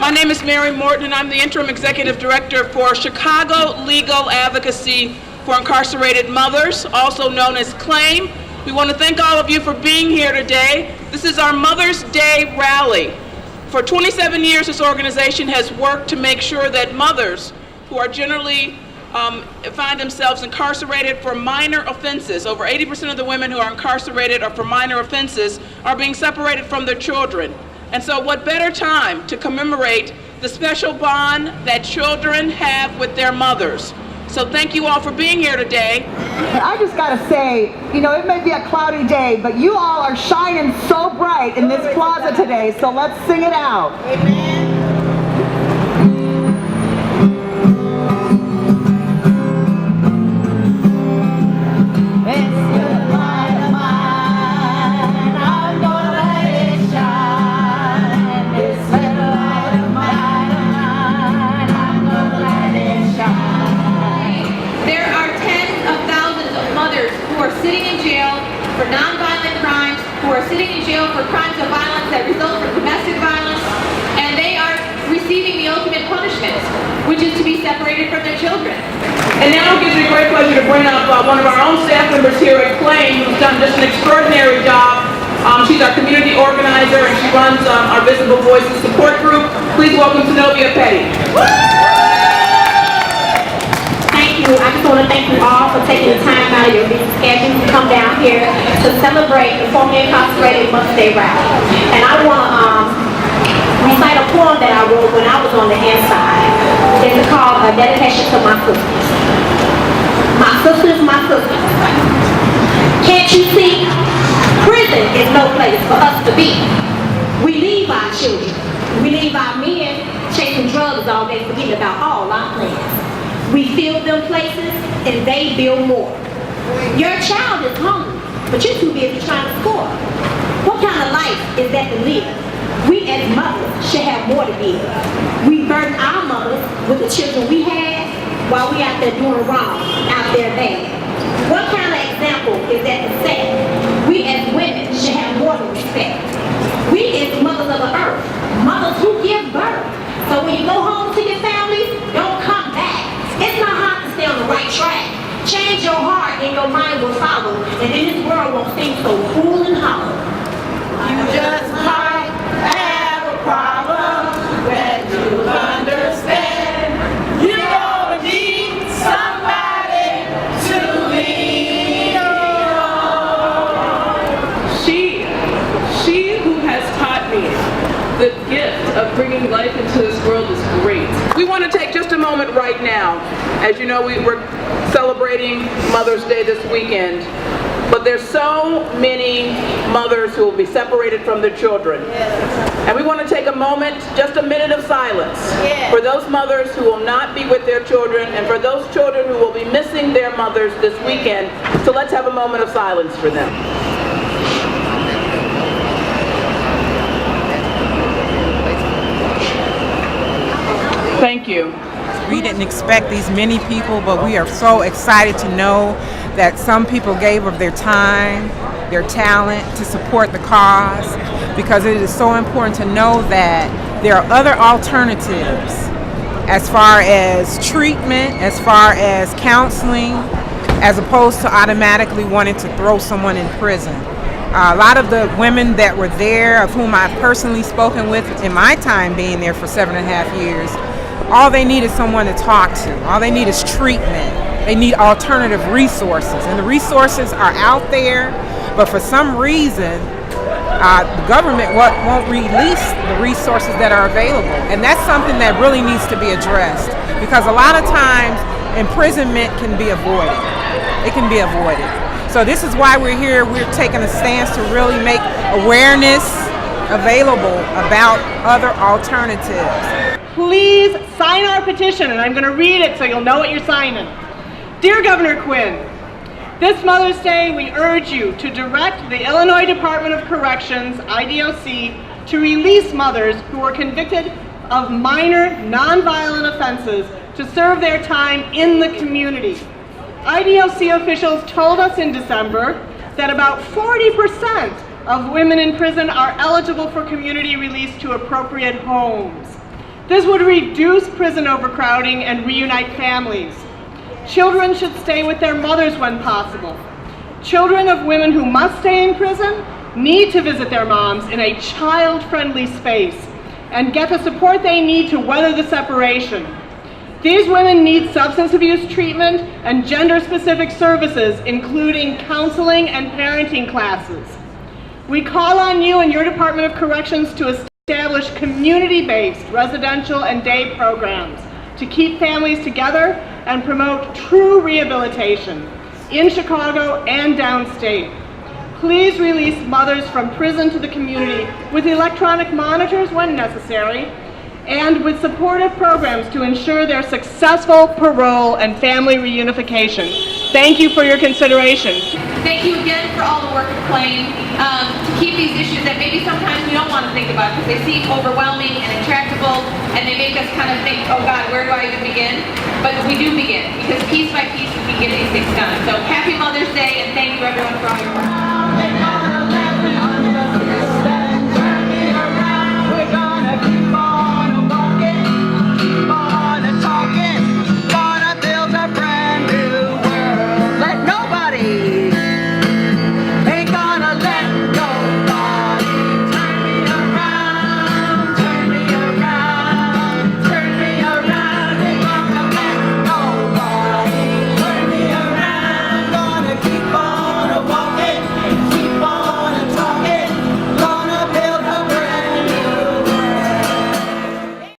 My name is Mary Morton, and I'm the Interim Executive Director for Chicago Legal Advocacy for Incarcerated Mothers, also known as CLAIM. We want to thank all of you for being here today. This is our Mother's Day rally. For 27 years, this organization has worked to make sure that mothers who are generally find themselves incarcerated for minor offenses. Over 80% of the women who are incarcerated or for minor offenses are being separated from their children. And so what better time to commemorate the special bond that children have with their mothers. So thank you all for being here today. I just gotta say, you know, it may be a cloudy day, but you all are shining so bright in this plaza today, so let's sing it out. Amen. Sitting in jail for nonviolent crimes, who are sitting in jail for crimes of violence that result from domestic violence, and they are receiving the ultimate punishment, which is to be separated from their children. And now it gives me great pleasure to bring up one of our own staff members here at CLAIM, who's done just an extraordinary job. She's our community organizer, and she runs our Visible Voices support group. Please welcome Zenobia Petty. I just want to thank you all for taking the time out of your busy schedule to come down here to celebrate the formerly incarcerated Mother's Day rally. And I want to recite a poem that I wrote when I was on the inside. It's called A Dedication to My Sisters. My sisters, my sisters. Can't you see? Prison is no place for us to be. We leave our children. We leave our men chasing drugs all day, forgetting about all our plans. We fill them places, and they build more. Your child is hungry, but you're too busy trying to score. What kind of life is that to live? We as mothers should have more to give. We burden our mothers with the children we had while we out there doing wrong, out there bad. What kind of example is that to set? We as women should have more to respect. We as mothers of the earth, mothers who give birth. So when you go home to your families, don't come back. It's not hard to stay on the right track. Change your heart and your mind will follow, and then this world won't seem so cool and hollow. You just might have a problem that you understand. You're gonna need somebody to lean on. She who has taught me the gift of bringing life into this world is great. We want to take just a moment right now. As you know, we're celebrating Mother's Day this weekend, but there's so many mothers who will be separated from their children. And we want to take a moment, just a minute of silence for those mothers who will not be with their children and for those children who will be missing their mothers this weekend. So let's have a moment of silence for them. Thank you. We didn't expect these many people, but we are so excited to know that some people gave of their time, their talent to support the cause, because it is so important to know that there are other alternatives as far as treatment, as far as counseling, as opposed to automatically wanting to throw someone in prison. A lot of the women that were there, of whom I've personally spoken with in my time being there for 7.5 years, all they need is someone to talk to. All they need is treatment. They need alternative resources. And the resources are out there, but for some reason, the government won't release the resources that are available. And that's something that really needs to be addressed, because a lot of times imprisonment can be avoided. It can be avoided. So this is why we're here. We're taking a stance to really make awareness available about other alternatives. Please sign our petition, and I'm going to read it so you'll know what you're signing. Dear Governor Quinn, this Mother's Day we urge you to direct the Illinois Department of Corrections, IDOC, to release mothers who were convicted of minor nonviolent offenses to serve their time in the community. IDOC officials told us in December that about 40% of women in prison are eligible for community release to appropriate homes. This would reduce prison overcrowding and reunite families. Children should stay with their mothers when possible. Children of women who must stay in prison need to visit their moms in a child-friendly space and get the support they need to weather the separation. These women need substance abuse treatment and gender-specific services, including counseling and parenting classes. We call on you and your Department of Corrections to establish community-based residential and day programs to keep families together and promote true rehabilitation in Chicago and downstate. Please release mothers from prison to the community with electronic monitors when necessary and with supportive programs to ensure their successful parole and family reunification. Thank you for your consideration. Thank you again for all the work of Claim to keep these issues that maybe sometimes we don't want to think about because they seem overwhelming and intractable and they make us kind of think, oh God, where do I even begin? But we do begin because piece by piece we can get these things done. So happy Mother's Day and thank you everyone for all your work.